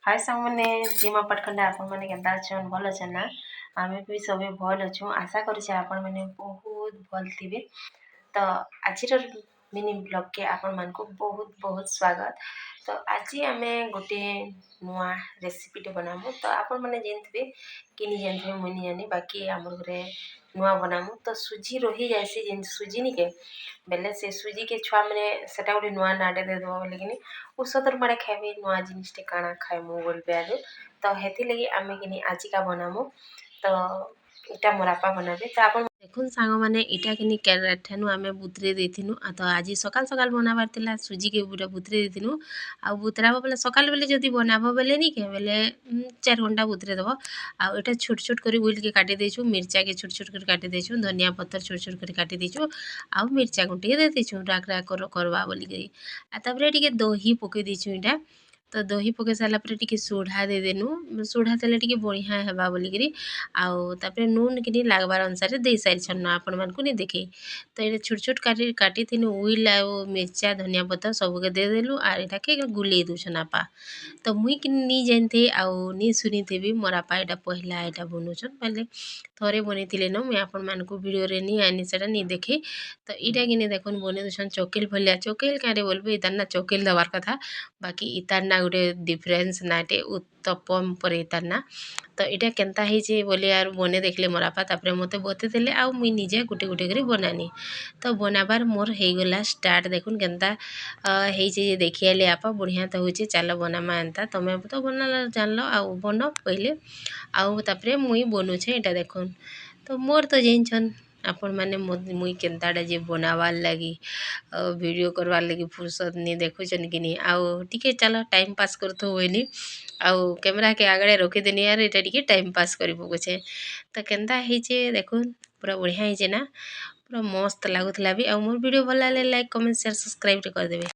हाय सांग मैंने जीमा पटखंडे आपण मैंने केन्ता अछन भल अछन ना आमे भी सभी भल अछु आशा करूछे आपण मैंने बहुत भल थिबे। तो आज मिनी ब्लॉग के आपण मन को बहुत बहुत स्वागत। तो आज आमे गोटे नुआ रेसिपी टे बनामु तो आपण मैंने जानथिबे किनी जानथिबे मुनी जानी बाकी हमर घरे नुआ बनामु तो सुजी रही जायसी जेन सुजी नि के बेले से सुजी के छुआ मैंने सेटा गोटे नुआ नाटे दे दो बोलिकिनी ଔଷଧର ମାଡ଼େ ଖାଇବି ନୂଆ ଜିନିଷଟେ କାଣା ଖାଇମୁ ବୋଲବେ ଆରୁ ତ ହେଥିଲାଗି ଆମେ କିନି ଆଜିକା ବନାମୁ ତ ଇଟା ମୋର୍ ବାପା ବନାବେ ତ ଆପଣ ଦେଖୁନ୍ ସାଙ୍ଗମାନେ ଇଟା କିନି କେଠାନୁ ଆମେ ବୁତରେଇ ଦେଇଥିନୁ ତ ଆଜି ସକାଳ ସକାଳ ବନାବାର ଥିଲା ସୁଜିକେ ପୁରା ବୁତରେଇ ଦେଇଥିନୁ ଆଉ ବୁତରାବ ବେଲେ ସକାଳ ବେଲେ ଯଦି ବନାବ ବେଲେ ନି କେ ବେଲେ 4 ଘଣ୍ଟା ବୁତରେଇ ଦେବ। ଆଉ ଏଟା ଛୋଟ ଛୋଟ କରି ବୁଇଲକେ କାଟି ଦେଇଛୁ ମିର୍ଚାକେ ଛୋଟ ଛୋଟ କରି କାଟି ଦେଇଛୁ ଧନିଆ ପତ୍ର ଛୋଟ ଛୋଟ କରି କାଟି ଦେଇଛୁ ଆଉ ମିର୍ଚା ଗୁଣ୍ଡ ଦେଇ ଦେଇଛୁ ରାଗ ରାଗ କରବା ବୋଲିକିରି ଆଉ ତାପରେ ଟିକେ ଦହି ପକେଇ ଦେଇଛୁ ଇଟା ତ ଦହି ପକେଇ ସାରିଲା ପରେ ଟିକେ सोढ़ा देदेनु सोढ़ा देले ଟିକେ ବଢ଼ିଆ ହେବା ବୋଲିକିରି ଆଉ ତାପରେ ନୁନ୍ କିନି ଲାଗବାର ଅନୁସାରେ ଦେଇ ସାରିଛନ୍ ଆପଣ ମାନଙ୍କୁ ନି ଦେଖେଇ ତ ଏଟା ଛୋଟ ଛୋଟ କାଟିଥିନୁ ଉଇଲ୍ ଆଉ ମିର୍ଚା ଧନିଆ ପତ୍ର ସବୁକେ ଦେଇଦେଲୁ ଆର୍ ଏଟାକେ ଗୁଲେଇ ଦଉଛନ୍ ଆପା ତ ମୁଇଁ କିନି ନି ଜାନିଥି ଆଉ ନି ଶୁନିଥିବି ମୋର୍ ଆପା ଏଟା ପହିଲା ଏଟା ବନଉଛନ୍ ବେଲେ ଥରେ ବନେଇଥିଲେ ନ ମୁଇଁ ଆପଣ ମାନଙ୍କୁ ଭିଡ଼ିଓରେ ନି ଆନି ସେଟା ନି ଦେଖେ ତ ଇଟା କିନି ଦେଖୁନ୍ ବନେଇ ଦଉଛନ୍ ଚକେଲ ଭଲିଆ ଚକେଲ କାଁରେ ବୋଲବେ ଇତାର୍ ନା ଚକେଲ ଦେବାର୍ କଥା ବାକି ଇତାର୍ ନା ଗୋଟେ डिफरेंस नाटे उत्तपम पर इतार ना तो इटा केन्ता ହେଇଛି ବୋଲି ଆରୁ ବନେଇ ଦେଖିଲେ ମୋର୍ ବାପା ତାପରେ ମୋତେ ବତେଇ ଦେଲେ ଆଉ ମୁଇଁ ନିଜେ ଗୁଟେ ଗୁଟେ କରି ବନାନି ତ ବନାବାର ମୋର୍ ହେଇଗଲା ଷ୍ଟାର୍ଟ ଦେଖୁନ୍ କେନ୍ତା ହେଇଛି ଯେ ଦେଖି ଆଇଲେ ଆପା ବଢ଼ିଆ ତ ହଉଛି ଚାଲ ବନାମା ଏନ୍ତା ତମେ ତ ବନାଲ ଜାଣିଲ ଆଉ ବନ କହିଲେ ଆଉ ତାପରେ ମୁଇଁ ବନୁଛେ ଏଟା ଦେଖୁନ୍ ତ ମୋର୍ ତ ଜାଣିଛନ୍ ଆପଣ ମାନେ ମୁଇଁ କେନ୍ତାଟା ଯେ ବନାବାର୍ ଲାଗି ଭିଡ଼ିଓ करवार लगी फुर्सत नहीं देखुछन कि नहीं आउ टिके चलो टाइम पास करथो बोली आउ कैमरा के आगड़े रखिदेनी यार एटा टिके टाइम पास करी पकुछे तो केन्ता ହେଇଛେ देखुन पूरा बढ़िया ହେଇଛେ ना पूरा मस्त लागुथला भी आ मोर वीडियो भल लागले लाइक कमेंट शेयर सब्सक्राइब कर देबे।